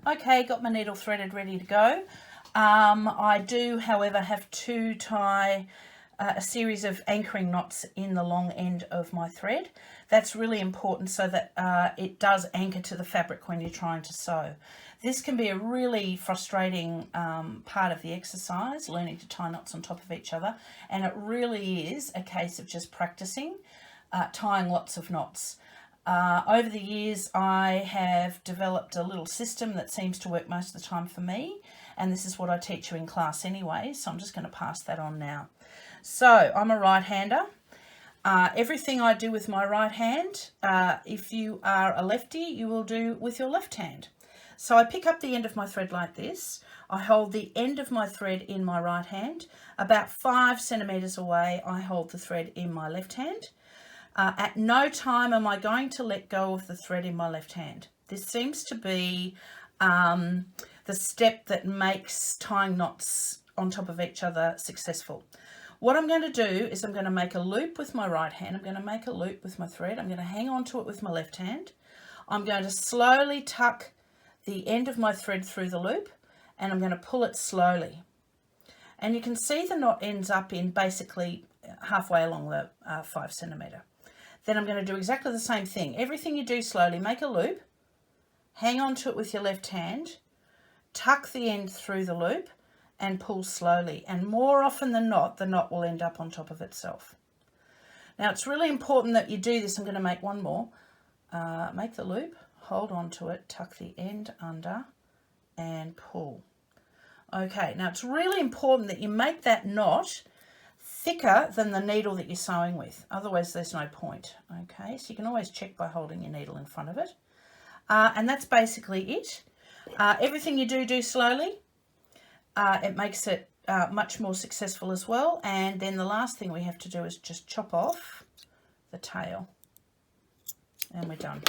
Okay, got my needle threaded, ready to go. I do, however, have to tie a series of anchoring knots in the long end of my thread. That's really important so that it does anchor to the fabric when you're trying to sew. This can be a really frustrating part of the exercise, learning to tie knots on top of each other, and it really is a case of just practicing tying lots of knots. Over the years, I have developed a little system that seems to work most of the time for me, and this is what I teach you in class anyway, so I'm just going to pass that on now. So I'm a right-hander. Everything I do with my right hand, if you are a lefty, you will do with your left hand. So I pick up the end of my thread like this. I hold the end of my thread in my right hand. About 5 centimetres away, I hold the thread in my left hand. At no time am I going to let go of the thread in my left hand. This seems to be the step that makes tying knots on top of each other successful. What I'm going to do is I'm going to make a loop with my right hand. I'm going to make a loop with my thread. I'm going to hang on to it with my left hand. I'm going to slowly tuck the end of my thread through the loop, and I'm going to pull it slowly. And you can see the knot ends up in basically halfway along the 5 centimetre. Then I'm going to do exactly the same thing. Everything you do slowly, make a loop, hang on to it with your left hand, tuck the end through the loop, and pull slowly. And more often than not, the knot will end up on top of itself. Now it's really important that you do this. I'm going to make one more. Make the loop, hold on to it, tuck the end under, and pull. Okay, now it's really important that you make that knot thicker than the needle that you're sewing with, otherwise there's no point. Okay, so you can always check by holding your needle in front of it. And that's basically it. Everything you do slowly. It makes it much more successful as well. And then the last thing we have to do is just chop off the tail, and we're done.